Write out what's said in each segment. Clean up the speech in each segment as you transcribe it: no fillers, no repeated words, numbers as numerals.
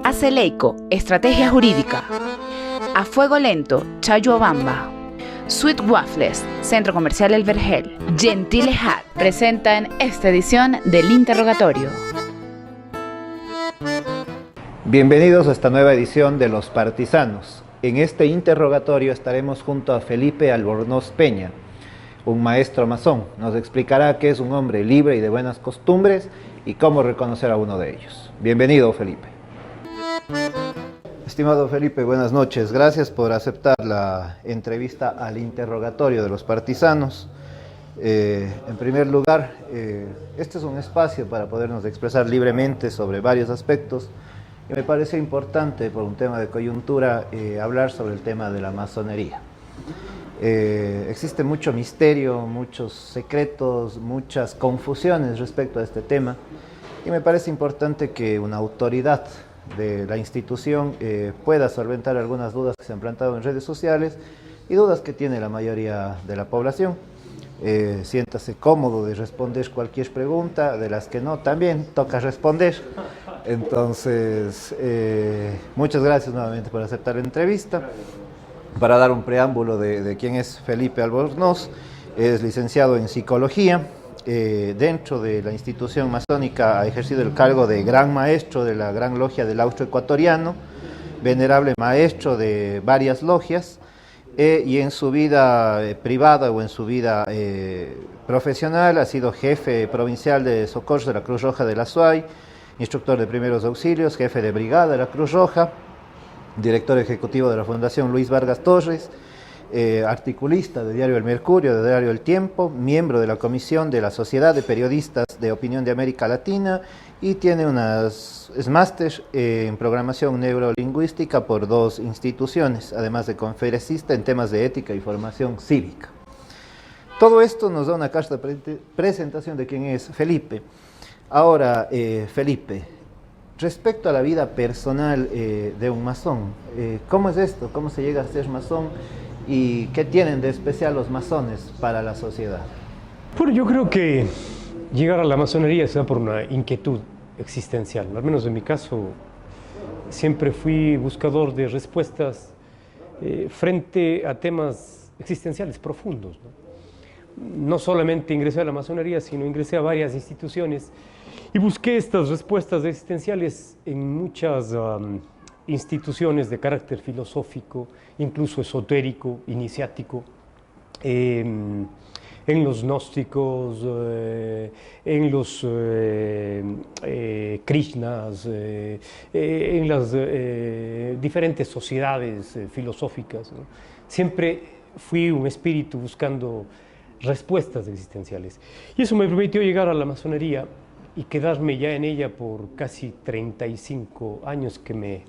Aceleico, Estrategia Jurídica. A Fuego Lento, Chayuabamba. Sweet Waffles, Centro Comercial El Vergel. Gentile Hat presentan esta edición del Interrogatorio. Bienvenidos a esta nueva edición de Los Partisanos. En este interrogatorio estaremos junto a Felipe Albornoz Peña, un maestro masón. Nos explicará qué es un hombre libre y de buenas costumbres y cómo reconocer a uno de ellos. Bienvenido, Felipe. Estimado Felipe, buenas noches. Gracias por aceptar la entrevista al interrogatorio de Los Partisanos. En primer lugar, este es un espacio para podernos expresar libremente sobre varios aspectos. Y me parece importante, por un tema de coyuntura, hablar sobre el tema de la masonería. Existe mucho misterio, muchos secretos, muchas confusiones respecto a este tema, y me parece importante que una autoridad de la institución pueda solventar algunas dudas que se han planteado en redes sociales y dudas que tiene la mayoría de la población. Siéntase cómodo de responder cualquier pregunta, de las que no, también toca responder. Entonces, muchas gracias nuevamente por aceptar la entrevista. Para dar un preámbulo de quién es Felipe Albornoz, es licenciado en Psicología. Dentro de la institución masónica ha ejercido el cargo de Gran Maestro de la Gran Logia del Austroecuatoriano, Venerable Maestro de varias logias, y en su vida privada o en su vida profesional ha sido jefe provincial de socorros de la Cruz Roja de la SUAY, instructor de primeros auxilios, jefe de brigada de la Cruz Roja, director ejecutivo de la Fundación Luis Vargas Torres, articulista de Diario El Mercurio, de Diario El Tiempo, miembro de la Comisión de la Sociedad de Periodistas de Opinión de América Latina y tiene es máster en programación neurolingüística por 2 instituciones, además de conferencista en temas de ética y formación cívica. Todo esto nos da una carta de presentación de quién es Felipe. Ahora, Felipe, respecto a la vida personal de un masón, ¿cómo es esto? ¿Cómo se llega a ser masón? ¿Y qué tienen de especial los masones para la sociedad? Bueno, yo creo que llegar a la masonería se da por una inquietud existencial. Al menos en mi caso, siempre fui buscador de respuestas frente a temas existenciales profundos, ¿no? No solamente ingresé a la masonería, sino ingresé a varias instituciones y busqué estas respuestas existenciales en muchas instituciones de carácter filosófico, incluso esotérico, iniciático, en los gnósticos, en los krishnas, en las diferentes sociedades filosóficas, ¿no? Siempre fui un espíritu buscando respuestas existenciales. Y eso me permitió llegar a la masonería y quedarme ya en ella por casi 35 años que me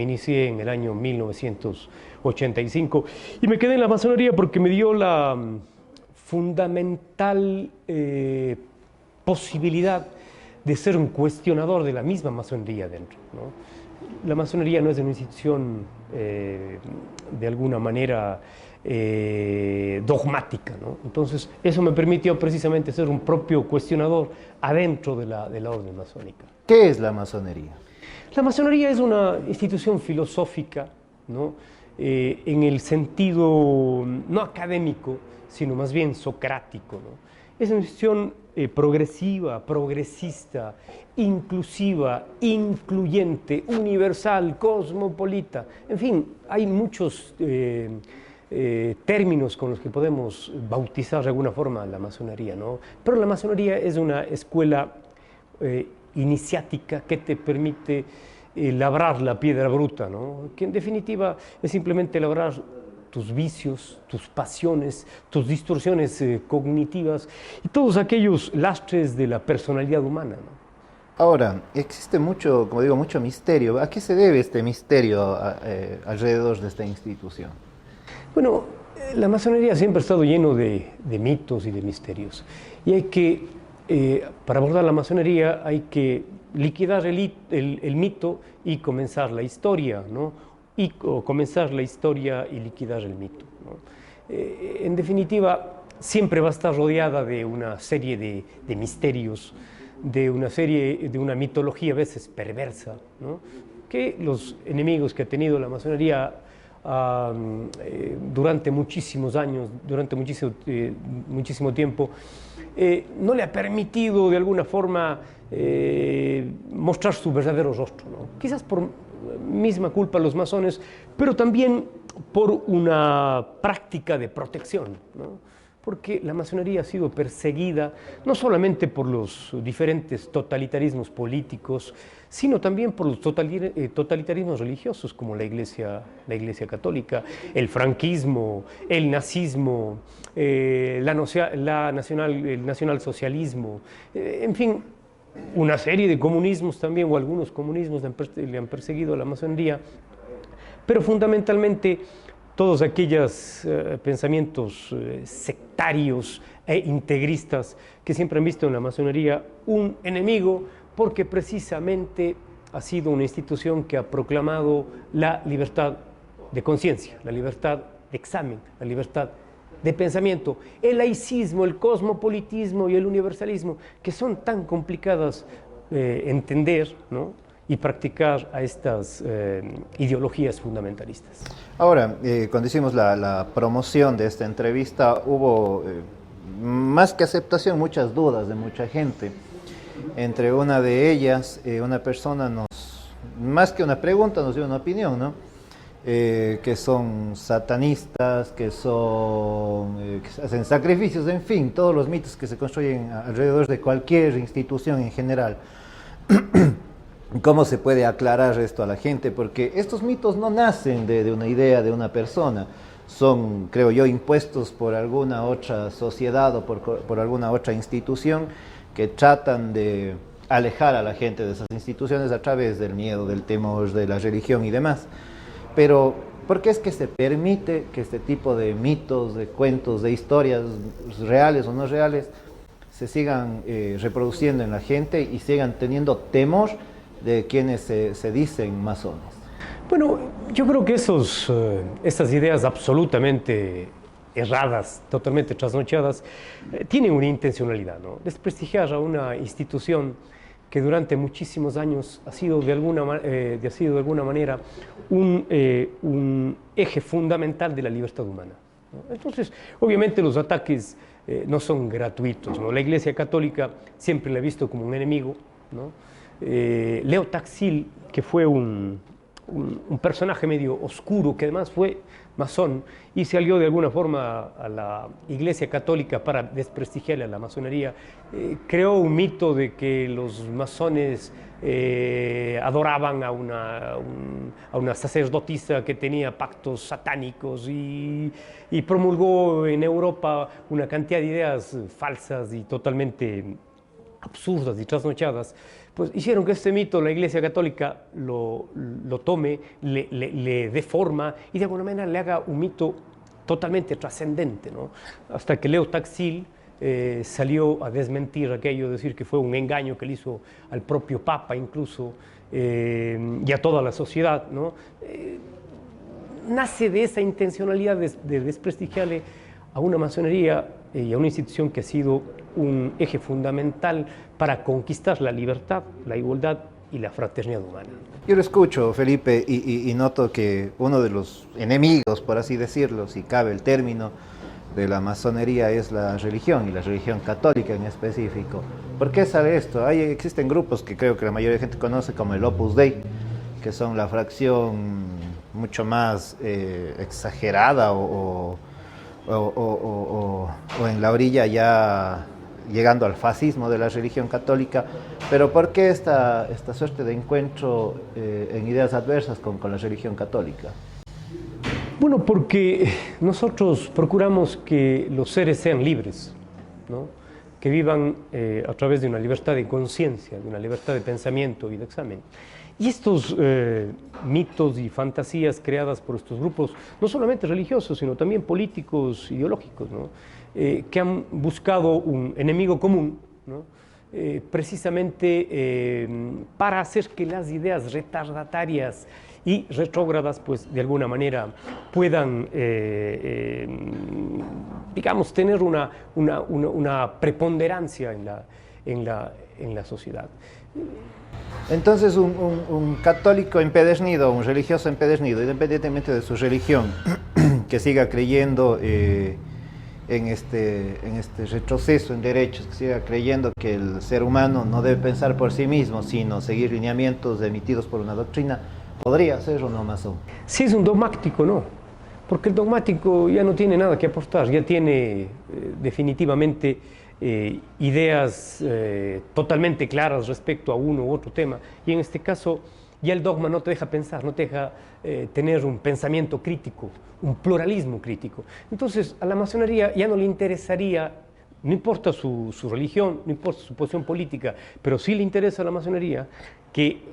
inicié en el año 1985. Y me quedé en la masonería porque me dio la fundamental posibilidad de ser un cuestionador de la misma masonería dentro, ¿no? La masonería no es una institución de alguna manera dogmática, ¿no? Entonces eso me permitió precisamente ser un propio cuestionador adentro de la orden masónica. ¿Qué es la masonería? La masonería es una institución filosófica, ¿no? En el sentido no académico, sino más bien socrático, ¿no? Es una institución progresiva, progresista, inclusiva, incluyente, universal, cosmopolita. En fin, hay muchos términos con los que podemos bautizar de alguna forma la masonería, ¿no? Pero la masonería es una escuela iniciática que te permite labrar la piedra bruta, ¿no? Que en definitiva es simplemente labrar tus vicios, tus pasiones, tus distorsiones cognitivas y todos aquellos lastres de la personalidad humana, ¿no? Ahora, existe mucho, como digo, mucho misterio. ¿A qué se debe este misterio alrededor de esta institución? Bueno, la masonería siempre ha estado lleno de mitos y de misterios. Y hay que, para abordar la masonería, hay que liquidar el mito y comenzar la historia, ¿no? O comenzar la historia y liquidar el mito, ¿no? En definitiva, siempre va a estar rodeada de una serie de misterios, de una mitología a veces perversa, ¿no? que los enemigos que ha tenido la masonería durante muchísimos años, durante muchísimo tiempo, no le ha permitido de alguna forma mostrar su verdadero rostro, ¿no? Quizás por misma culpa de los masones, pero también por una práctica de protección, ¿no? Porque la masonería ha sido perseguida no solamente por los diferentes totalitarismos políticos, sino también por los totalitarismos religiosos, como la Iglesia Católica, el franquismo, el nazismo, el nacionalsocialismo, en fin, una serie de comunismos también, o algunos comunismos le han perseguido a la masonería, pero fundamentalmente todos aquellos pensamientos sectarios e integristas que siempre han visto en la masonería un enemigo, porque precisamente ha sido una institución que ha proclamado la libertad de conciencia, la libertad de examen, la libertad de pensamiento, el laicismo, el cosmopolitismo y el universalismo, que son tan complicadas entender, ¿no?, y practicar a estas ideologías fundamentalistas. Ahora, cuando hicimos la promoción de esta entrevista, hubo más que aceptación, muchas dudas de mucha gente. Entre una de ellas, una persona más que una pregunta, nos dio una opinión, ¿no? Que son satanistas, que hacen sacrificios, en fin, todos los mitos que se construyen alrededor de cualquier institución en general. ¿Cómo se puede aclarar esto a la gente? Porque estos mitos no nacen de una idea de una persona, son, creo yo, impuestos por alguna otra sociedad o por alguna otra institución que tratan de alejar a la gente de esas instituciones a través del miedo, del temor, de la religión y demás. Pero, ¿por qué es que se permite que este tipo de mitos, de cuentos, de historias reales o no reales se sigan reproduciendo en la gente y sigan teniendo temor de quienes se dicen masones? Bueno, yo creo que esas ideas absolutamente erradas, totalmente trasnochadas, tienen una intencionalidad, ¿no? Desprestigiar a una institución que durante muchísimos años ha sido de alguna manera un eje fundamental de la libertad humana, ¿no? Entonces, obviamente los ataques no son gratuitos, ¿no? La Iglesia Católica siempre la ha visto como un enemigo, ¿no? Leo Taxil, que fue un personaje medio oscuro, que además fue masón y se alió de alguna forma a la Iglesia Católica para desprestigiarle a la masonería, creó un mito de que los masones adoraban a una sacerdotisa que tenía pactos satánicos y promulgó en Europa una cantidad de ideas falsas y totalmente absurdas y trasnochadas. Pues hicieron que este mito la Iglesia Católica lo tome, le dé forma y de alguna manera le haga un mito totalmente trascendente, ¿no? Hasta que Leo Taxil salió a desmentir aquello, decir que fue un engaño que le hizo al propio Papa incluso y a toda la sociedad, ¿no? Nace de esa intencionalidad de desprestigiarle a una masonería y a una institución que ha sido un eje fundamental para conquistar la libertad, la igualdad y la fraternidad humana. Yo lo escucho, Felipe, y noto que uno de los enemigos, por así decirlo, si cabe el término, de la masonería es la religión, y la religión católica en específico. ¿Por qué sale esto? Existen grupos que creo que la mayoría de gente conoce como el Opus Dei, que son la fracción mucho más exagerada o en la orilla ya llegando al fascismo de la religión católica. Pero ¿por qué esta suerte de encuentro en ideas adversas con la religión católica? Bueno, porque nosotros procuramos que los seres sean libres, ¿no? Que vivan a través de una libertad de conciencia, de una libertad de pensamiento y de examen. Y estos mitos y fantasías creadas por estos grupos, no solamente religiosos, sino también políticos, ideológicos, ¿no? Que han buscado un enemigo común, ¿no? Precisamente para hacer que las ideas retardatarias y retrógradas, pues de alguna manera puedan, digamos, tener una preponderancia en la sociedad. Entonces, un católico empedernido, un religioso empedernido, independientemente de su religión, que siga creyendo en este retroceso en derechos, que siga creyendo que el ser humano no debe pensar por sí mismo, sino seguir lineamientos emitidos por una doctrina, ¿podría ser o no masón? Si es un dogmático, no, porque el dogmático ya no tiene nada que aportar, ya tiene definitivamente ideas totalmente claras respecto a uno u otro tema, y en este caso ya el dogma no te deja pensar, no te deja tener un pensamiento crítico, un pluralismo crítico. Entonces a la masonería ya no le interesaría, no importa su religión, no importa su posición política, pero sí le interesa a la masonería que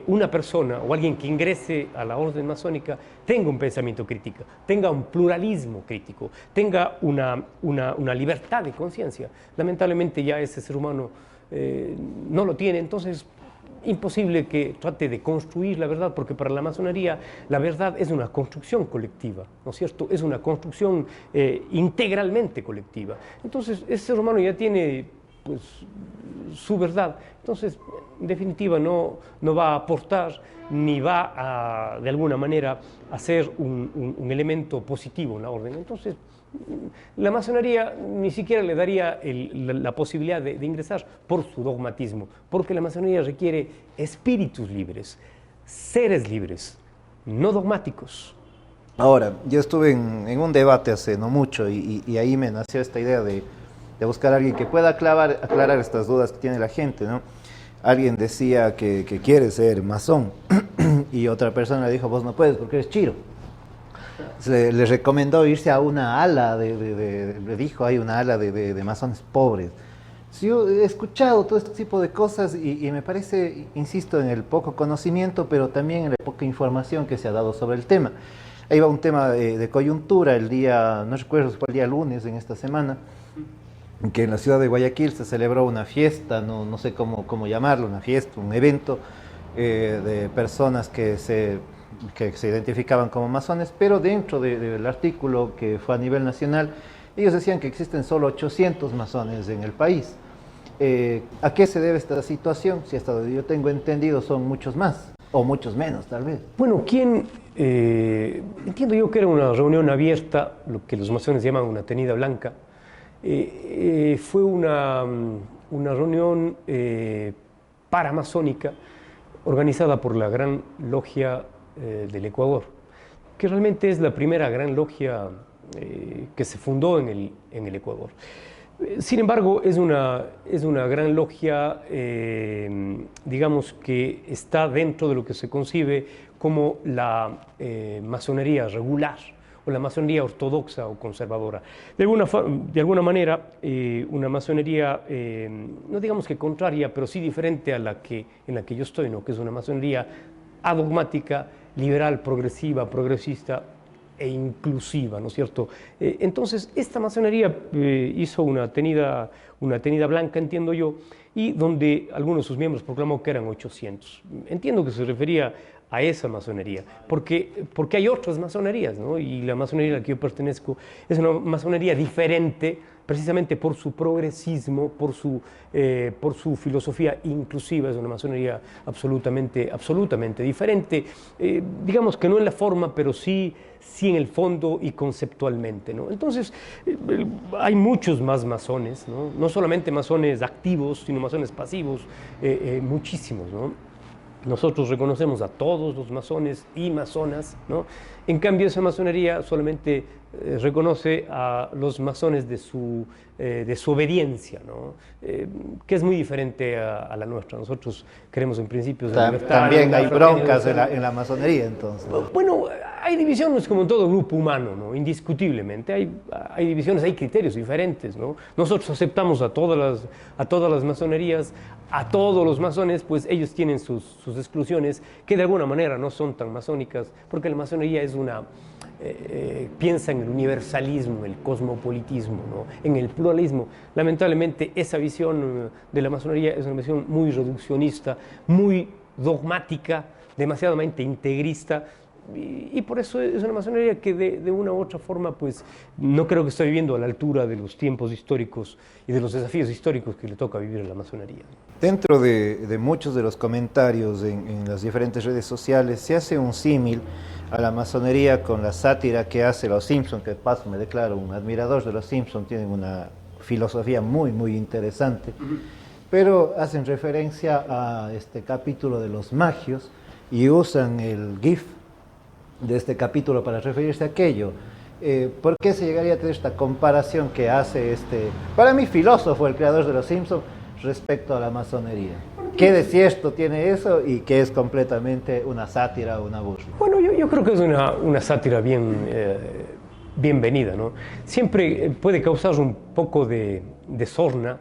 una persona o alguien que ingrese a la orden masónica tenga un pensamiento crítico, tenga un pluralismo crítico, tenga una libertad de conciencia. Lamentablemente ya ese ser humano no lo tiene, entonces imposible que trate de construir la verdad, porque para la masonería la verdad es una construcción colectiva, ¿no es cierto? Es una construcción integralmente colectiva. Entonces ese ser humano ya tiene pues su verdad, entonces en definitiva no va a aportar ni va a de alguna manera a ser un elemento positivo en la orden. Entonces la masonería ni siquiera le daría la posibilidad de ingresar por su dogmatismo, porque la masonería requiere espíritus libres, seres libres, no dogmáticos. Ahora, yo estuve en un debate hace no mucho y ahí me nació esta idea de buscar a alguien que pueda aclarar estas dudas que tiene la gente, ¿no? Alguien decía que quiere ser masón y otra persona le dijo, vos no puedes porque eres chiro. Le recomendó irse a una ala, le dijo, hay una ala de masones pobres. Yo he escuchado todo este tipo de cosas y me parece, insisto, en el poco conocimiento, pero también en la poca información que se ha dado sobre el tema. Ahí va un tema de coyuntura, el día, no recuerdo si fue el día lunes en esta semana, que en la ciudad de Guayaquil se celebró una fiesta, no sé cómo llamarlo, una fiesta, un evento de personas que se identificaban como masones, pero dentro del artículo que fue a nivel nacional, ellos decían que existen solo 800 masones en el país. ¿A qué se debe esta situación? Si hasta donde yo tengo entendido son muchos más, o muchos menos tal vez. Bueno, entiendo yo que era una reunión abierta, lo que los masones llaman una tenida blanca. Fue una reunión paramasónica organizada por la Gran Logia del Ecuador, que realmente es la primera gran logia que se fundó en el Ecuador. Sin embargo, es una gran logia, digamos, que está dentro de lo que se concibe como la masonería regular o la masonería ortodoxa o conservadora. De alguna manera, una masonería, no digamos que contraria, pero sí diferente a en la que yo estoy, ¿no? Que es una masonería adogmática, liberal, progresiva, progresista e inclusiva, ¿no es cierto? Entonces, esta masonería hizo una tenida blanca, entiendo yo, y donde algunos de sus miembros proclamó que eran 800. Entiendo que se refería a esa masonería, porque hay otras masonerías, ¿no? Y la masonería a la que yo pertenezco es una masonería diferente, precisamente por su progresismo, por su filosofía inclusiva. Es una masonería absolutamente diferente, digamos que no en la forma, pero sí en el fondo y conceptualmente, ¿no? Entonces, hay muchos más masones, ¿no? No solamente masones activos, sino masones pasivos, muchísimos, ¿no? Nosotros reconocemos a todos los masones y masonas, ¿no? En cambio, esa masonería solamente reconoce a los masones de su obediencia, ¿no? Que es muy diferente a la nuestra. Nosotros creemos en principios de libertad. También hay broncas en la masonería, entonces. Bueno, hay divisiones como en todo grupo humano, ¿no? Indiscutiblemente. Hay divisiones, hay criterios diferentes, ¿no? Nosotros aceptamos a todas las masonerías, a todos los masones, pues ellos tienen sus exclusiones, que de alguna manera no son tan masónicas, porque la masonería es piensa en el universalismo, el cosmopolitismo, ¿no? En el pluralismo. Lamentablemente, esa visión de la masonería es una visión muy reduccionista, muy dogmática, demasiadamente integrista, y por eso es una masonería que de una u otra forma, pues, no creo que esté viviendo a la altura de los tiempos históricos y de los desafíos históricos que le toca vivir a la masonería. Dentro de muchos de los comentarios en las diferentes redes sociales se hace un símil a la masonería con la sátira que hace Los Simpson, que de paso me declaro un admirador de Los Simpson, tienen una filosofía muy, muy interesante, pero hacen referencia a este capítulo de los magios y usan el GIF de este capítulo para referirse a aquello. ¿Por qué se llegaría a tener esta comparación que hace para mí, filósofo, el creador de Los Simpson, respecto a la masonería? ¿Qué de cierto tiene eso y qué es completamente una sátira o una burla? Bueno, yo creo que es una sátira bienvenida, ¿no? Siempre puede causar un poco de sorna,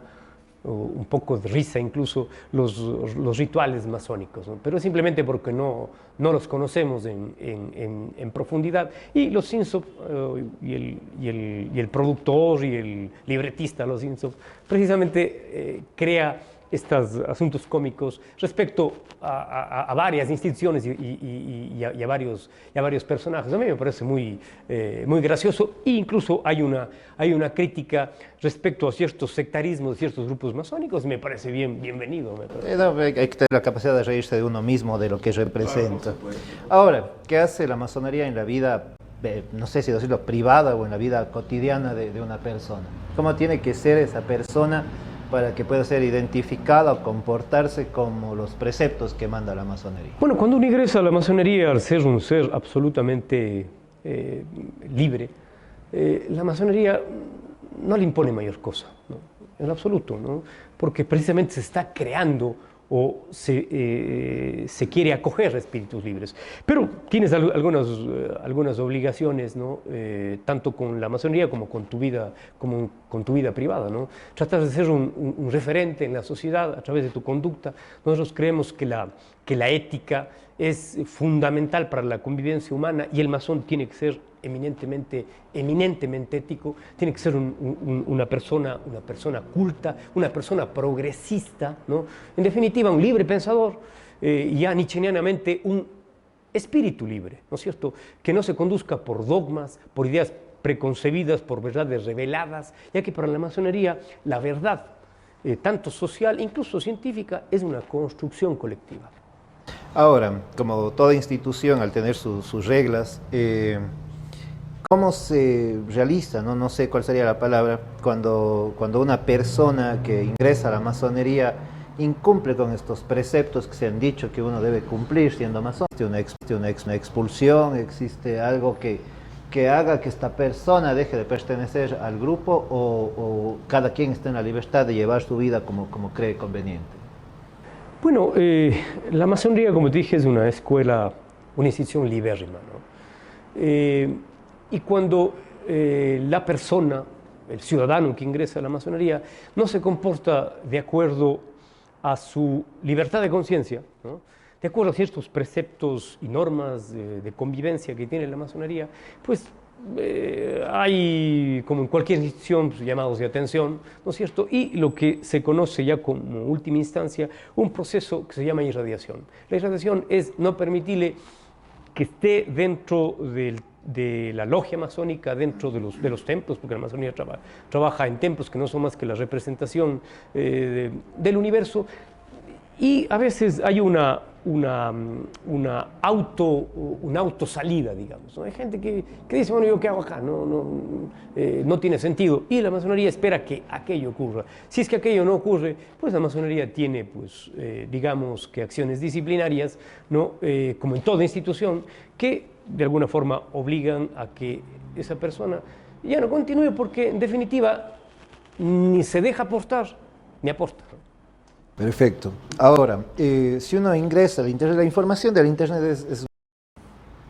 o un poco de risa incluso, los rituales masónicos, ¿no? Pero simplemente porque no los conocemos en profundidad. Y los Simpson y el productor y el libretista Los Simpson precisamente crea estos asuntos cómicos respecto a varias instituciones y a varios personajes. A mí me parece muy gracioso, e incluso hay una crítica respecto a ciertos sectarismos de ciertos grupos masónicos, y me parece bienvenido. Hay que tener la capacidad de reírse de uno mismo, de lo que representa. Ahora, ¿qué hace la masonería en la vida, no sé si decirlo, privada o en la vida cotidiana de una persona? ¿Cómo tiene que ser esa persona para que pueda ser identificada o comportarse como los preceptos que manda la masonería? Bueno, cuando uno ingresa a la masonería, al ser un ser absolutamente libre, la masonería no le impone mayor cosa, ¿no? En absoluto, ¿no? Porque precisamente se está creando o se quiere acoger a espíritus libres. Pero tienes algunas obligaciones, ¿no? Tanto con la masonería como con tu vida privada, ¿no? Tratas de ser un referente en la sociedad a través de tu conducta. Nosotros creemos que la ética es fundamental para la convivencia humana, y el masón tiene que ser eminentemente ético, tiene que ser una persona culta, una persona progresista, ¿no? En definitiva, un libre pensador, ya nietzscheanamente un espíritu libre, ¿no es cierto?, que no se conduzca por dogmas, por ideas preconcebidas, por verdades reveladas, ya que para la masonería la verdad, tanto social, incluso científica, es una construcción colectiva. Ahora, como toda institución, al tener sus reglas, ¿cómo se realiza? No sé cuál sería la palabra, cuando una persona que ingresa a la masonería incumple con estos preceptos que se han dicho que uno debe cumplir siendo masón? ¿Existe una expulsión? ¿Existe algo que haga que esta persona deje de pertenecer al grupo, o cada quien está en la libertad de llevar su vida como cree conveniente? Bueno, la masonería, como te dije, es una institución libérrima, ¿no? Y cuando la persona, el ciudadano que ingresa a la masonería, no se comporta de acuerdo a su libertad de conciencia, ¿no?, de acuerdo a ciertos preceptos y normas de convivencia que tiene la masonería, pues hay, como en cualquier institución, pues, llamados de atención, ¿no es cierto? Y lo que se conoce ya como última instancia, un proceso que se llama irradiación. La irradiación es no permitirle que esté dentro de la logia masónica, dentro de los templos, porque la masonería trabaja en templos que no son más que la representación del universo, y a veces hay una autosalida, digamos, ¿no? Hay gente que dice, bueno, ¿yo qué hago acá? No tiene sentido, y la masonería espera que aquello ocurra. Si es que aquello no ocurre, pues la masonería tiene, pues, digamos que acciones disciplinarias, ¿no? Como en toda institución, que de alguna forma obligan a que esa persona ya no continúe, porque en definitiva ni se deja aportar ni aporta. Perfecto. Ahora, si uno ingresa al Internet, la información del Internet es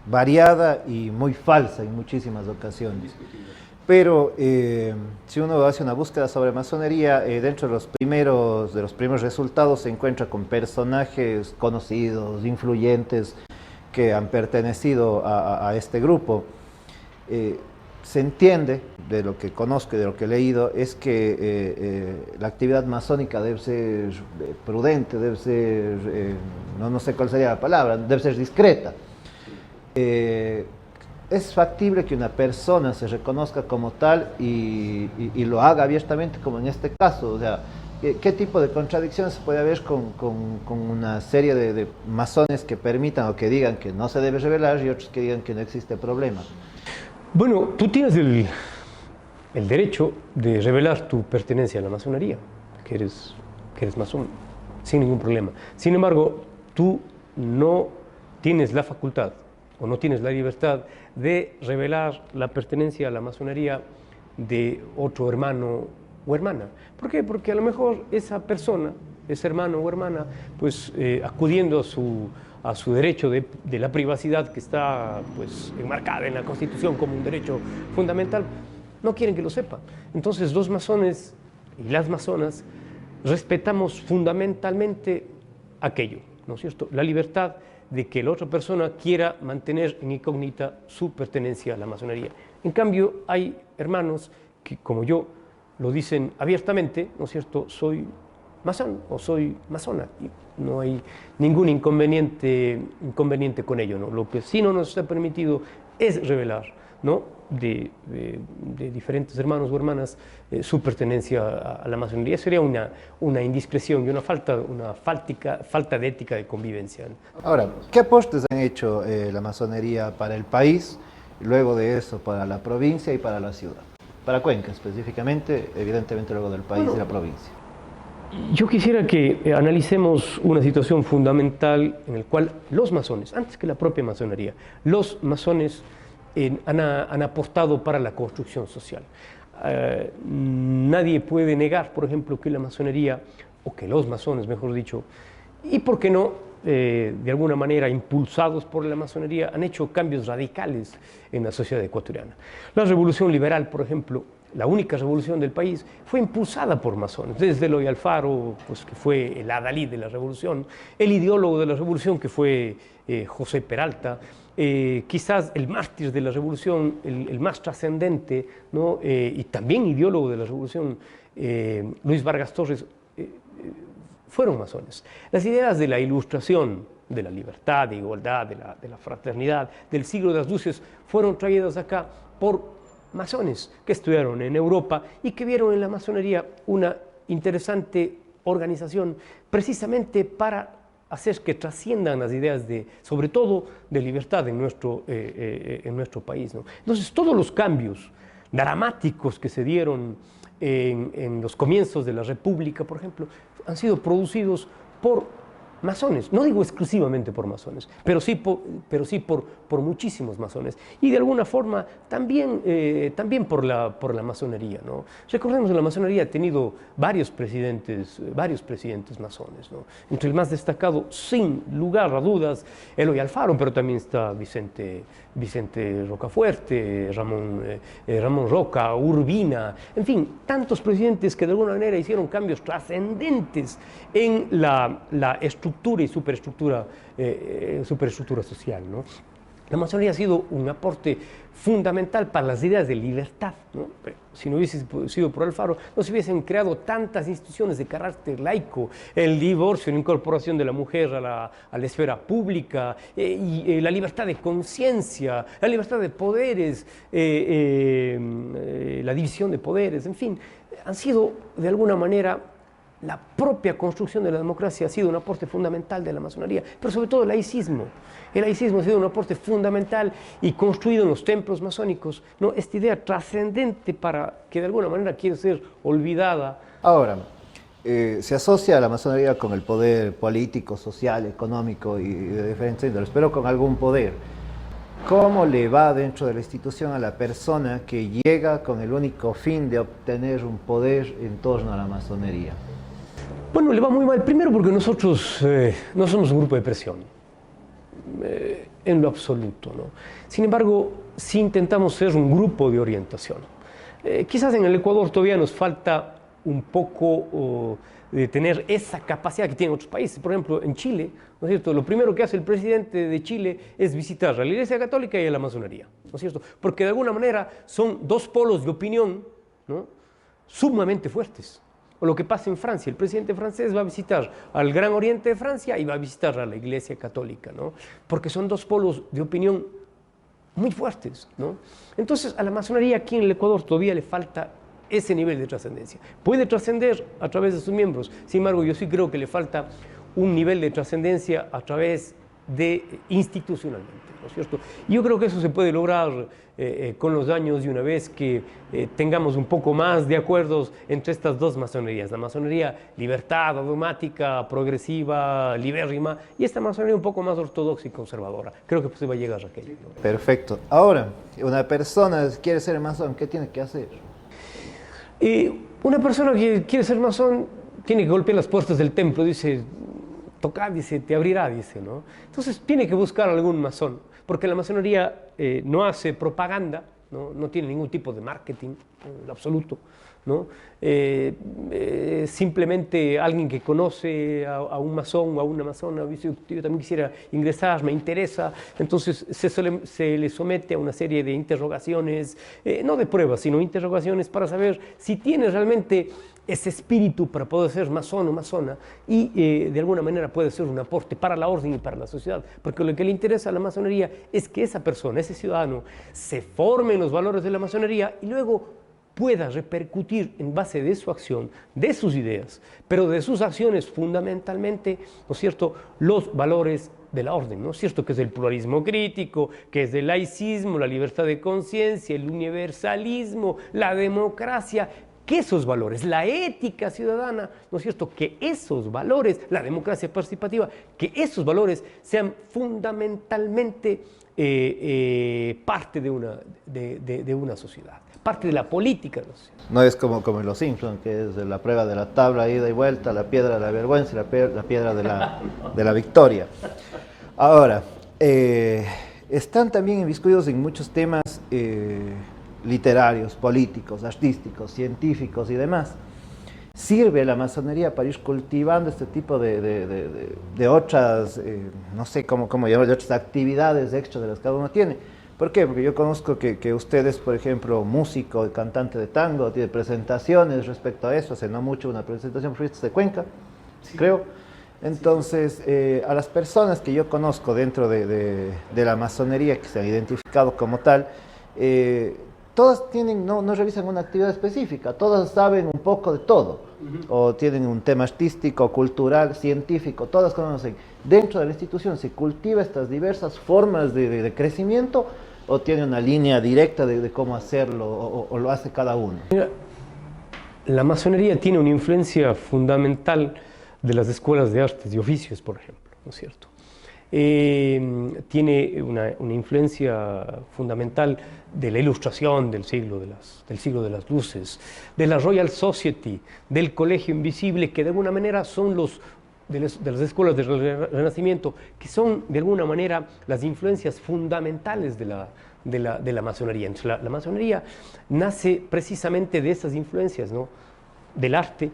variada y muy falsa en muchísimas ocasiones. Pero si uno hace una búsqueda sobre masonería, dentro de los primeros resultados se encuentra con personajes conocidos, influyentes, que han pertenecido a este grupo. Se entiende, de lo que conozco y de lo que he leído, es que la actividad masónica debe ser prudente, debe ser, no sé cuál sería la palabra, debe ser discreta. ¿Es factible que una persona se reconozca como tal y lo haga abiertamente, como en este caso? O sea, ¿qué tipo de contradicciones se puede haber con una serie de masones que permitan o que digan que no se debe revelar y otros que digan que no existe problema? Bueno, tú tienes el derecho de revelar tu pertenencia a la masonería, que eres masón, sin ningún problema. Sin embargo, tú no tienes la facultad o no tienes la libertad de revelar la pertenencia a la masonería de otro hermano o hermana. ¿Por qué? Porque a lo mejor esa persona, ese hermano o hermana, pues acudiendo a su derecho de la privacidad que está pues enmarcada en la Constitución como un derecho fundamental, no quieren que lo sepa. Entonces los masones y las masonas respetamos fundamentalmente aquello, ¿no es cierto? La libertad de que la otra persona quiera mantener en incógnita su pertenencia a la masonería. En cambio, hay hermanos que, como yo, lo dicen abiertamente, ¿no es cierto? Soy masón o soy masona. Y no hay ningún inconveniente con ello, ¿no? Lo que sí no nos está permitido es revelar, ¿no?, de diferentes hermanos o hermanas su pertenencia a la masonería. Sería una indiscreción y una falta de ética de convivencia, ¿no? Ahora, ¿qué aportes han hecho la masonería para el país, luego de eso para la provincia y para la ciudad? Para Cuenca específicamente, evidentemente luego del país y la provincia. Yo quisiera que analicemos una situación fundamental en la cual los masones, antes que la propia masonería, los masones han aportado para la construcción social. Nadie puede negar, por ejemplo, que la masonería, o que los masones, mejor dicho, y por qué no, de alguna manera impulsados por la masonería, han hecho cambios radicales en la sociedad ecuatoriana. La revolución liberal, por ejemplo, la única revolución del país, fue impulsada por masones, desde Eloy Alfaro, pues, que fue el adalid de la revolución, el ideólogo de la revolución, que fue José Peralta, quizás el mártir de la revolución, el más trascendente, ¿no?, y también ideólogo de la revolución, Luis Vargas Torres, fueron masones. Las ideas de la Ilustración, de la libertad, de igualdad, de la fraternidad, del siglo de las luces, fueron traídas acá por masones que estudiaron en Europa y que vieron en la masonería una interesante organización precisamente para hacer que trasciendan las ideas sobre todo de libertad en nuestro país, ¿no? Entonces, todos los cambios dramáticos que se dieron en los comienzos de la República, por ejemplo, han sido producidos por masones. No digo exclusivamente por masones, pero sí por muchísimos masones. Y de alguna forma también por la masonería, ¿no? Recordemos que la masonería ha tenido varios presidentes masones, ¿no? Entre el más destacado, sin lugar a dudas, Eloy Alfaro, pero también está Vicente Rocafuerte, Ramón Roca, Urbina, en fin, tantos presidentes que de alguna manera hicieron cambios trascendentes en la estructura y superestructura social, ¿no? La masonería ha sido un aporte fundamental para las ideas de libertad, ¿no? Si no hubiese sido por Alfaro, no se hubiesen creado tantas instituciones de carácter laico, el divorcio, la incorporación de la mujer a la esfera pública, y la libertad de conciencia, la libertad de poderes, la división de poderes, en fin, han sido de alguna manera. La propia construcción de la democracia ha sido un aporte fundamental de la masonería, pero sobre todo el laicismo. El laicismo ha sido un aporte fundamental y construido en los templos masónicos, ¿no?, esta idea trascendente para que de alguna manera quiere ser olvidada. Ahora, se asocia a la masonería con el poder político, social, económico y de diferentes índoles, pero con algún poder. ¿Cómo le va dentro de la institución a la persona que llega con el único fin de obtener un poder en torno a la masonería? Bueno, le va muy mal, primero porque nosotros no somos un grupo de presión, en lo absoluto, ¿no? Sin embargo, sí intentamos ser un grupo de orientación. Quizás en el Ecuador todavía nos falta un poco de tener esa capacidad que tienen otros países. Por ejemplo, en Chile, ¿no es cierto?, lo primero que hace el presidente de Chile es visitar a la Iglesia Católica y a la masonería, ¿no es cierto?, porque de alguna manera son dos polos de opinión, ¿no?, sumamente fuertes. O lo que pasa en Francia, el presidente francés va a visitar al Gran Oriente de Francia y va a visitar a la Iglesia Católica, ¿no?, porque son dos polos de opinión muy fuertes, ¿no? Entonces, a la masonería aquí en el Ecuador todavía le falta ese nivel de trascendencia. Puede trascender a través de sus miembros, sin embargo, yo sí creo que le falta un nivel de trascendencia a través de institucionalmente, ¿no es cierto? Yo creo que eso se puede lograr con los años, y una vez que tengamos un poco más de acuerdos entre estas dos masonerías, la masonería libertad, dogmática, progresiva, libérrima, y esta masonería un poco más ortodoxa y conservadora. Creo que se va a llegar a aquello, ¿no? Perfecto. Ahora, una persona quiere ser masón, ¿qué tiene que hacer? Una persona que quiere ser masón tiene que golpear las puertas del templo, dice, tocar, dice, te abrirá, dice, ¿no? Entonces tiene que buscar algún masón, porque la masonería no hace propaganda, no tiene ningún tipo de marketing en absoluto, ¿no? Simplemente alguien que conoce a un masón o a una masona dice, yo también quisiera ingresar, me interesa, entonces se le somete a una serie de interrogaciones, no de pruebas, sino interrogaciones para saber si tiene realmente ese espíritu para poder ser masón o masona y de alguna manera puede ser un aporte para la orden y para la sociedad, porque lo que le interesa a la masonería es que esa persona, ese ciudadano, se forme en los valores de la masonería y luego pueda repercutir en base de su acción, de sus ideas, pero de sus acciones fundamentalmente, ¿no es cierto?, los valores de la orden, ¿no es cierto?, que es el pluralismo crítico, que es el laicismo, la libertad de conciencia, el universalismo, la democracia, que esos valores, la ética ciudadana, ¿no es cierto?, que esos valores, la democracia participativa, que esos valores sean fundamentalmente parte de una sociedad, parte de la política de la sociedad. No es como en los Simpsons, que es la prueba de la tabla, ida y vuelta, la piedra de la vergüenza y la piedra de la victoria. Ahora, están también inmiscuidos en muchos temas literarios, políticos, artísticos, científicos y demás. ¿Sirve la masonería para ir cultivando este tipo de otras, no sé cómo llamar, de otras actividades extra de las que cada uno tiene? ¿Por qué? Porque yo conozco que usted es, por ejemplo, músico y cantante de tango, tiene presentaciones respecto a eso, hace no mucho una presentación por fiestas de Cuenca, sí, creo. Entonces, a las personas que yo conozco dentro de la masonería, que se han identificado como tal, todas tienen, no revisan una actividad específica, todas saben un poco de todo, o tienen un tema artístico, cultural, científico, todas conocen. Dentro de la institución se cultiva estas diversas formas de crecimiento, o tiene una línea directa de cómo hacerlo, o lo hace cada uno. Mira, la masonería tiene una influencia fundamental de las escuelas de artes y oficios, por ejemplo, ¿no es cierto? Tiene una influencia fundamental de la Ilustración del siglo de las luces, de la Royal Society, del Colegio Invisible, que de alguna manera son de las escuelas del Renacimiento, que son de alguna manera las influencias fundamentales de la masonería. Entonces, la masonería nace precisamente de esas influencias, ¿no?, del arte,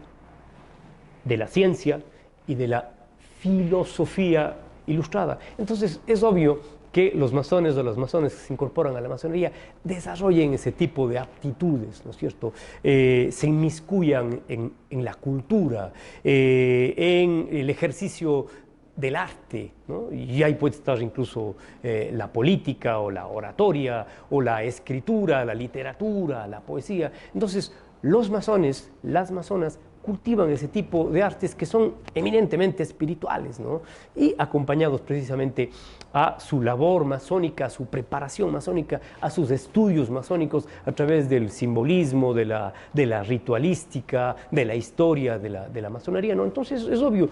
de la ciencia y de la filosofía ilustrada. Entonces es obvio que los masones o las masones que se incorporan a la masonería desarrollen ese tipo de aptitudes, ¿no es cierto? Se inmiscuyan en la cultura, en el ejercicio del arte, ¿no? Y ahí puede estar incluso la política o la oratoria o la escritura, la literatura, la poesía. Entonces los masones, las masonas, cultivan ese tipo de artes que son eminentemente espirituales, ¿no?, y acompañados precisamente a su labor masónica, a su preparación masónica, a sus estudios masónicos a través del simbolismo, de la ritualística, de la historia de la masonería, ¿no? Entonces es obvio,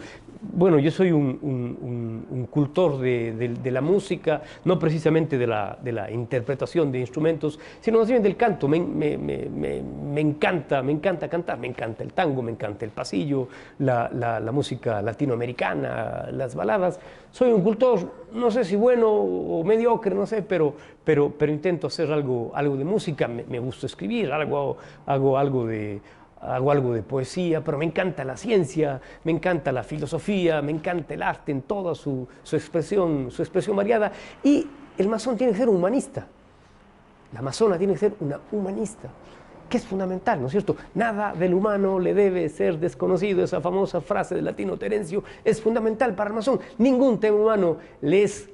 bueno, yo soy un cultor de la música, no precisamente de la interpretación de instrumentos, sino más bien del canto. Me encanta cantar, me encanta el tango, me encanta el pasillo, la música latinoamericana, las baladas. Soy un cultor, no sé si bueno o mediocre, no sé, pero intento hacer algo de música. Me gusta escribir, hago algo de poesía, pero me encanta la ciencia, me encanta la filosofía, me encanta el arte en toda su expresión variada. Y el masón tiene que ser un humanista, la masona tiene que ser una humanista, que es fundamental, ¿no es cierto? Nada del humano le debe ser desconocido, esa famosa frase del latino Terencio es fundamental para el masón. Ningún tema humano le es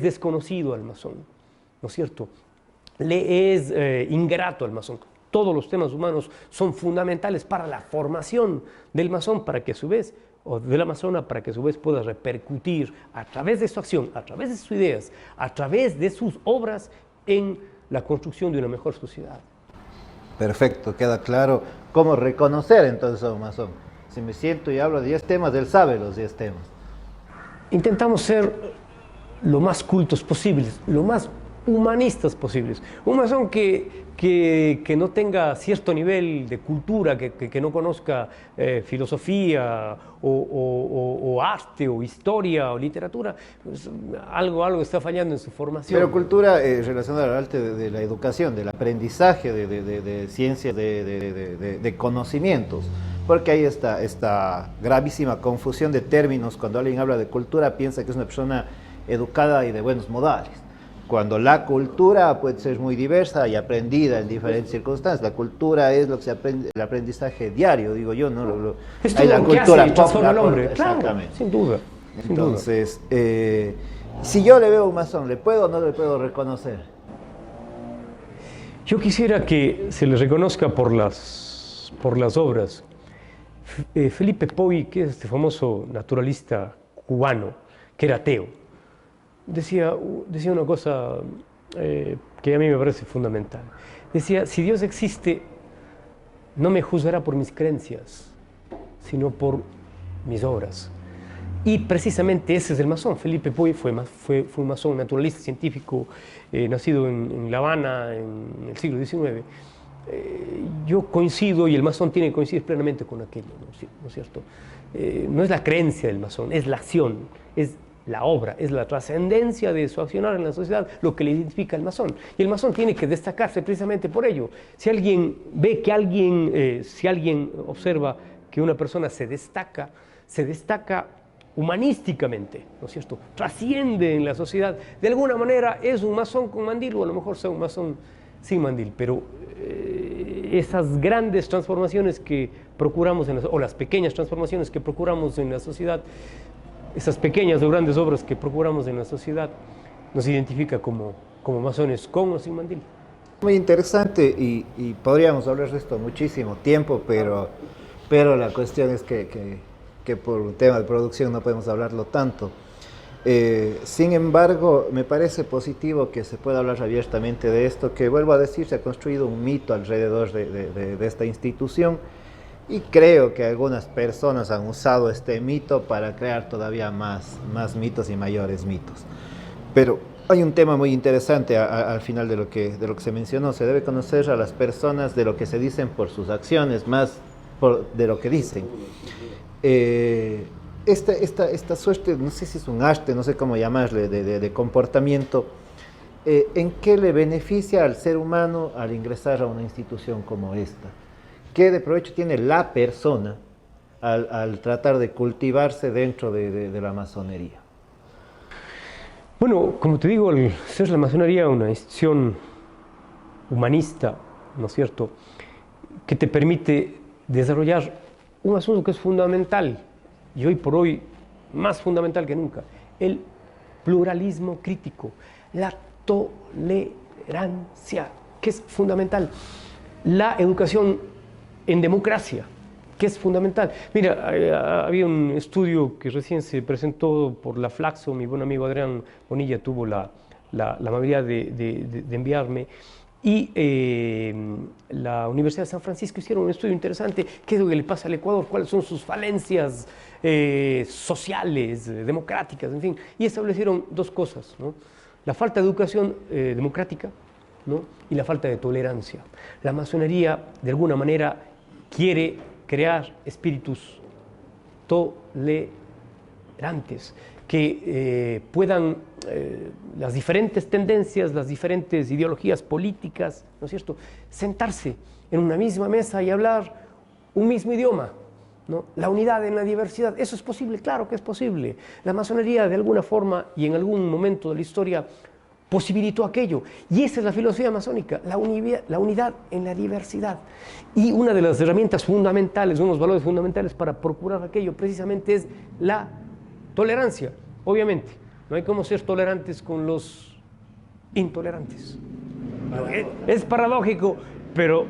desconocido al masón. ¿no es cierto?, le es ingrato al masón. Todos los temas humanos son fundamentales para la formación del masón, para que a su vez, o de la masona, para que a su vez pueda repercutir a través de su acción, a través de sus ideas, a través de sus obras en la construcción de una mejor sociedad. Perfecto, queda claro cómo reconocer entonces a un masón. Si me siento y hablo de 10 temas, él sabe los 10 temas. Intentamos ser lo más cultos posibles, lo más humanistas posibles. Un masón que no tenga cierto nivel de cultura, que no conozca filosofía o arte o historia o literatura, pues algo está fallando en su formación. Pero cultura relacionada al arte de la educación, del aprendizaje de ciencia, de conocimientos. Porque hay esta gravísima confusión de términos. Cuando alguien habla de cultura, piensa que es una persona educada y de buenos modales. Cuando la cultura puede ser muy diversa y aprendida en diferentes circunstancias. La cultura es lo que se aprende, el aprendizaje diario, digo yo, ¿no? Hay la cultura transforma al hombre, exactamente. Claro, sin duda. Entonces, si yo le veo a un masón, ¿le puedo o no le puedo reconocer? Yo quisiera que se le reconozca por las obras. Felipe Poi, que es este famoso naturalista cubano, que era ateo, decía una cosa que a mí me parece fundamental. Decía, si Dios existe, no me juzgará por mis creencias, sino por mis obras. Y precisamente ese es el masón. Felipe Poi fue un masón, naturalista científico, nacido en La Habana en el siglo XIX. Yo coincido, y el masón tiene que coincidir plenamente con aquello, ¿no es cierto? No es la creencia del masón, es la acción, es la obra, es la trascendencia de su accionar en la sociedad lo que le identifica al masón. Y el masón tiene que destacarse precisamente por ello. Si alguien ve que si alguien observa que una persona se destaca humanísticamente, ¿no es cierto?, trasciende en la sociedad, de alguna manera es un masón con mandil, o a lo mejor sea un masón sin mandil, pero esas grandes transformaciones que procuramos, o las pequeñas transformaciones que procuramos en la sociedad, esas pequeñas o grandes obras que procuramos en la sociedad, nos identifica como masones con o sin mandil. Muy interesante, y podríamos hablar de esto muchísimo tiempo, pero la cuestión es que por un tema de producción no podemos hablarlo tanto. Sin embargo, me parece positivo que se pueda hablar abiertamente de esto, que vuelvo a decir, se ha construido un mito alrededor de esta institución, y creo que algunas personas han usado este mito para crear todavía más mitos y mayores mitos. Pero hay un tema muy interesante al final de lo que se mencionó. Se debe conocer a las personas de lo que se dicen por sus acciones, más de lo que dicen. Esta suerte, no sé si es un arte, no sé cómo llamarle, de comportamiento, ¿en qué le beneficia al ser humano al ingresar a una institución como esta? ¿Qué de provecho tiene la persona al tratar de cultivarse dentro de la masonería? Bueno, como te digo, al ser la masonería una institución humanista, ¿no es cierto?, que te permite desarrollar un asunto que es fundamental, y hoy por hoy más fundamental que nunca, el pluralismo crítico, la tolerancia, que es fundamental, la educación en democracia, que es fundamental. Mira, había un estudio que recién se presentó por la Flaxo, mi buen amigo Adrián Bonilla tuvo la amabilidad de enviarme, y la Universidad de San Francisco hicieron un estudio interesante, qué es lo que le pasa al Ecuador, cuáles son sus falencias sociales, democráticas, en fin, y establecieron dos cosas, ¿no? La falta de educación democrática, ¿no?, y la falta de tolerancia. La masonería, de alguna manera, quiere crear espíritus tolerantes que puedan las diferentes tendencias, las diferentes ideologías políticas, ¿no es cierto?, sentarse en una misma mesa y hablar un mismo idioma, ¿no? La unidad en la diversidad, ¿eso es posible? Claro que es posible. La masonería, de alguna forma y en algún momento de la historia, posibilitó aquello. Y esa es la filosofía masónica, la unidad en la diversidad. Y una de las herramientas fundamentales, unos valores fundamentales para procurar aquello, precisamente es la tolerancia. Obviamente, no hay como ser tolerantes con los intolerantes. Es paradójico, pero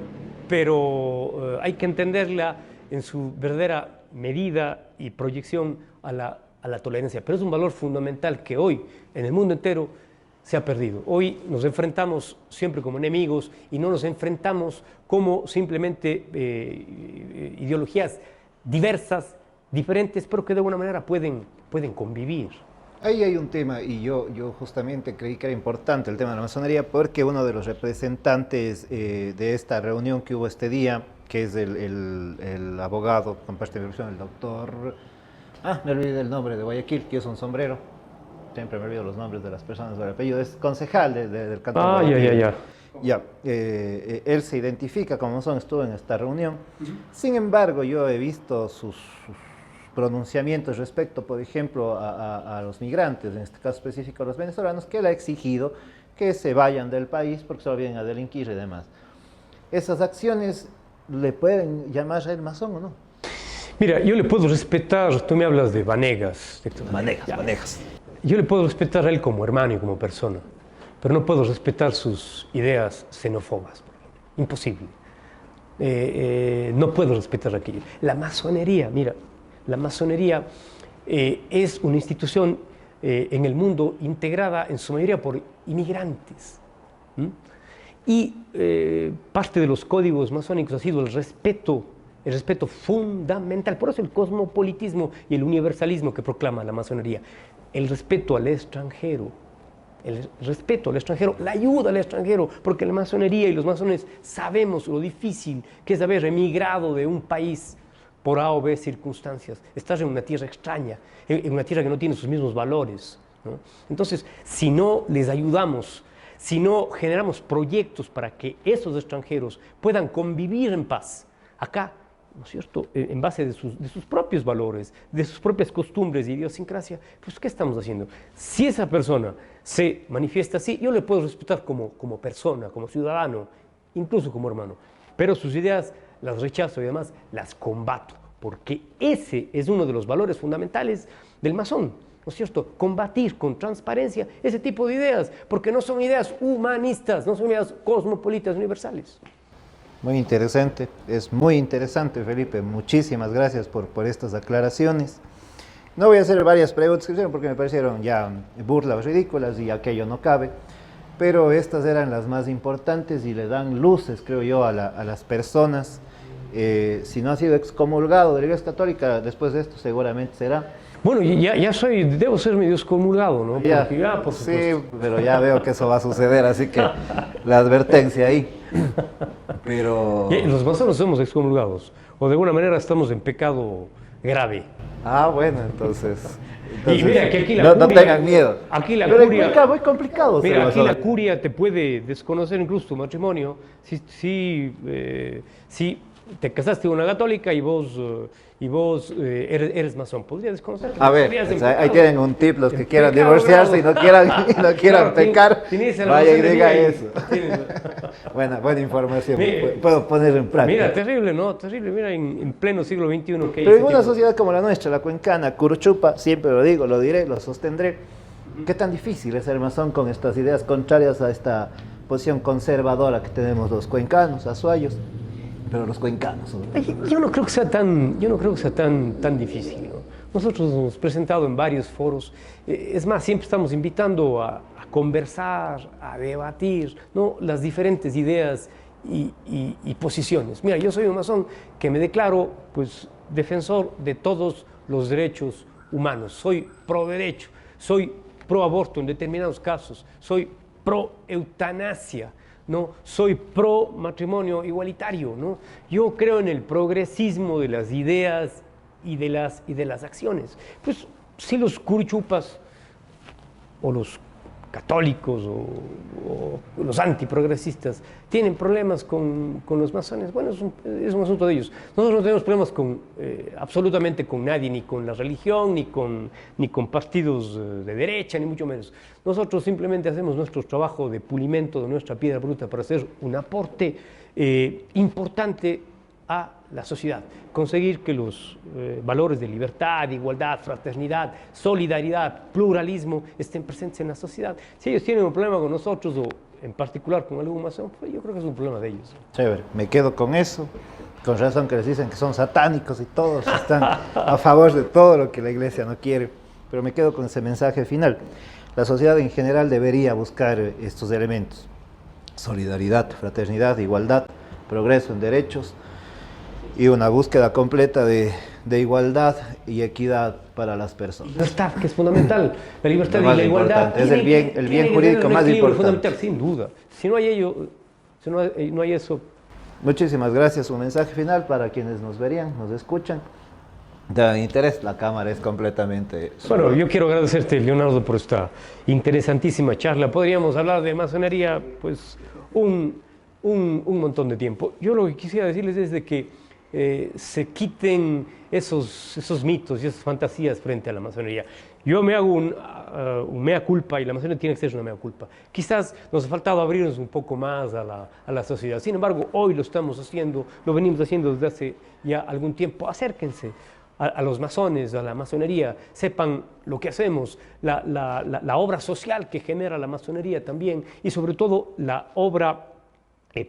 hay que entenderla en su verdadera medida y proyección a la tolerancia. Pero es un valor fundamental que hoy, en el mundo entero, se ha perdido. Hoy nos enfrentamos siempre como enemigos y no nos enfrentamos como simplemente ideologías diversas, diferentes, pero que de alguna manera pueden convivir. Ahí hay un tema, y yo justamente creí que era importante el tema de la masonería, porque uno de los representantes de esta reunión que hubo este día, que es el abogado, con parte de mi versión, el doctor, me olvidé del nombre, de Guayaquil, que es un sombrero, siempre me olvido los nombres de las personas del apellido, es concejal del cantón de Guayaquil. Él se identifica como masón, estuvo en esta reunión. Sin embargo, yo he visto sus pronunciamientos respecto, por ejemplo, a los migrantes, en este caso específico a los venezolanos, que él ha exigido que se vayan del país porque solo vienen a delinquir y demás. ¿Esas acciones le pueden llamar a él masón o no? Mira, yo le puedo respetar, tú me hablas de Vanegas. Vanegas. Yo le puedo respetar a él como hermano y como persona, pero no puedo respetar sus ideas xenófobas. Imposible. No puedo respetar aquello. La masonería, mira, la masonería es una institución en el mundo integrada en su mayoría por inmigrantes. Y parte de los códigos masónicos ha sido el respeto fundamental. Por eso el cosmopolitismo y el universalismo que proclama la masonería. El respeto al extranjero. El respeto al extranjero, la ayuda al extranjero, porque la masonería y los masones sabemos lo difícil que es haber emigrado de un país por A o B circunstancias. Estás en una tierra extraña, en una tierra que no tiene sus mismos valores, ¿no? Entonces, si no les ayudamos, si no generamos proyectos para que esos extranjeros puedan convivir en paz, acá, ¿no es cierto?, en base de sus propios valores, de sus propias costumbres y idiosincrasia, pues ¿qué estamos haciendo? Si esa persona se manifiesta así, yo le puedo respetar como persona, como ciudadano, incluso como hermano, pero sus ideas las rechazo y además las combato, porque ese es uno de los valores fundamentales del masón, ¿no es cierto? Combatir con transparencia ese tipo de ideas, porque no son ideas humanistas, no son ideas cosmopolitas universales. Muy interesante, es muy interesante, Felipe. Muchísimas gracias por estas aclaraciones. No voy a hacer varias preguntas porque me parecieron ya burlas ridículas y aquello no cabe, pero estas eran las más importantes y le dan luces, creo yo, a las personas. Si no ha sido excomulgado de la Iglesia Católica, después de esto seguramente será. Bueno, debo ser medio excomulgado, ¿no? Sí, pero ya veo que eso va a suceder, así que la advertencia ahí. Pero... Los masones somos excomulgados, o de alguna manera estamos en pecado grave. Bueno, entonces y mira que aquí la curia, no tengan miedo. Aquí la pero curia, es muy complicado. Mira, aquí la curia te puede desconocer incluso tu matrimonio si te casaste con una católica y vos eres masón. Podría desconocer. A ver, ahí tienen un tip los que quieran divorciarse y no quieran pecar. Vaya y diga eso. Buena información. Puedo poner en práctica. Mira, terrible, ¿no? Terrible. Mira, en pleno siglo XXI. Pero en una sociedad como la nuestra, la cuencana, Curuchupa, siempre lo digo, lo diré, lo sostendré. ¿Qué tan difícil es ser masón con estas ideas contrarias a esta posición conservadora que tenemos los cuencanos, azuayos? Pero los cuencanos. Yo no creo que sea tan difícil, ¿no? Nosotros nos hemos presentado en varios foros. Es más, siempre estamos invitando a conversar, a debatir, ¿no?, las diferentes ideas y posiciones. Mira, yo soy un masón que me declaro, pues, defensor de todos los derechos humanos. Soy pro derecho, soy pro aborto en determinados casos, soy pro eutanasia, ¿no? Soy pro matrimonio igualitario, ¿no? Yo creo en el progresismo de las ideas y de las acciones. Pues si los curichupas o los católicos o los antiprogresistas tienen problemas con los masones, bueno, es un asunto de ellos. Nosotros no tenemos problemas absolutamente con nadie, ni con la religión, ni con partidos de derecha, ni mucho menos. Nosotros simplemente hacemos nuestro trabajo de pulimento de nuestra piedra bruta para hacer un aporte importante a la sociedad, conseguir que los valores de libertad, igualdad, fraternidad, solidaridad, pluralismo estén presentes en la sociedad. Si ellos tienen un problema con nosotros o en particular con algún masón, pues yo creo que es un problema de ellos. Chévere, me quedo con eso. Con razón que les dicen que son satánicos y todos están a favor de todo lo que la iglesia no quiere. Pero me quedo con ese mensaje final. La sociedad en general debería buscar estos elementos: solidaridad, fraternidad, igualdad, progreso en derechos y una búsqueda completa de igualdad y equidad para las personas. Libertad, que es fundamental. La libertad y la igualdad es el bien jurídico más importante. Sin duda. Si no hay ello, si no hay eso. Muchísimas gracias. Un mensaje final para quienes nos verían, nos escuchan. De interés, la cámara es completamente... Bueno, yo quiero agradecerte, Leonardo, por esta interesantísima charla. Podríamos hablar de masonería, pues, un montón de tiempo. Yo lo que quisiera decirles es de que se quiten esos mitos y esas fantasías frente a la masonería. Yo me hago un mea culpa, y la masonería tiene que ser una mea culpa. Quizás nos ha faltado abrirnos un poco más a la sociedad. Sin embargo, hoy lo estamos haciendo, lo venimos haciendo desde hace ya algún tiempo. Acérquense a los masones, a la masonería, sepan lo que hacemos, la obra social que genera la masonería también, y sobre todo la obra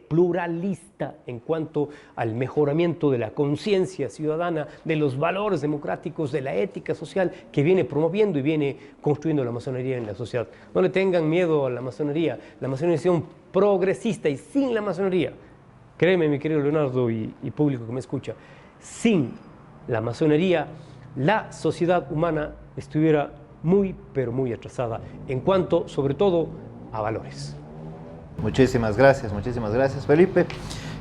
pluralista en cuanto al mejoramiento de la conciencia ciudadana, de los valores democráticos, de la ética social que viene promoviendo y viene construyendo la masonería en la sociedad. No le tengan miedo a la masonería es un progresista, y sin la masonería, créeme, mi querido Leonardo y público que me escucha, sin la masonería, la sociedad humana estuviera muy, pero muy atrasada en cuanto, sobre todo, a valores. Muchísimas gracias, Felipe.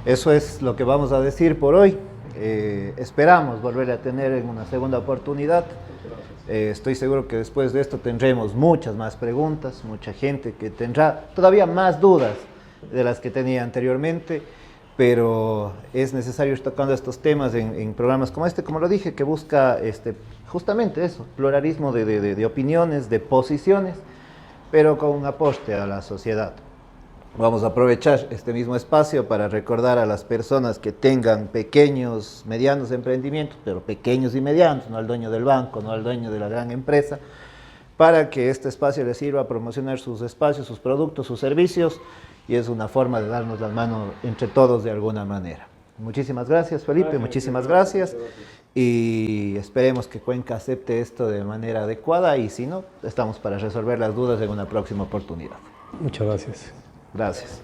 Eso es lo que vamos a decir por hoy. Esperamos volver a tener en una segunda oportunidad. Estoy seguro que después de esto tendremos muchas más preguntas, mucha gente que tendrá todavía más dudas de las que tenía anteriormente, pero es necesario ir tocando estos temas en programas como este, como lo dije, que busca justamente eso, pluralismo de opiniones, de posiciones, pero con un aporte a la sociedad. Vamos a aprovechar este mismo espacio para recordar a las personas que tengan pequeños, medianos emprendimientos, pero pequeños y medianos, no al dueño del banco, no al dueño de la gran empresa, para que este espacio les sirva a promocionar sus espacios, sus productos, sus servicios, y es una forma de darnos la mano entre todos de alguna manera. Muchísimas gracias, Felipe, muchísimas gracias, y esperemos que Cuenca acepte esto de manera adecuada, y si no, estamos para resolver las dudas en una próxima oportunidad. Muchas gracias. Gracias.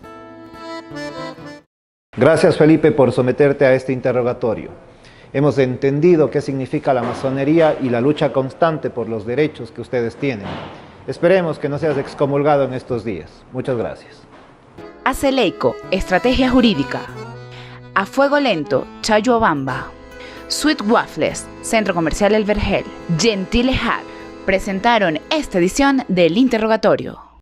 Gracias, Felipe, por someterte a este interrogatorio. Hemos entendido qué significa la masonería y la lucha constante por los derechos que ustedes tienen. Esperemos que no seas excomulgado en estos días. Muchas gracias. Aceleico, Estrategia Jurídica. A Fuego Lento, Chayhuabamba. Sweet Waffles, Centro Comercial El Vergel. Gentile Hat presentaron esta edición del interrogatorio.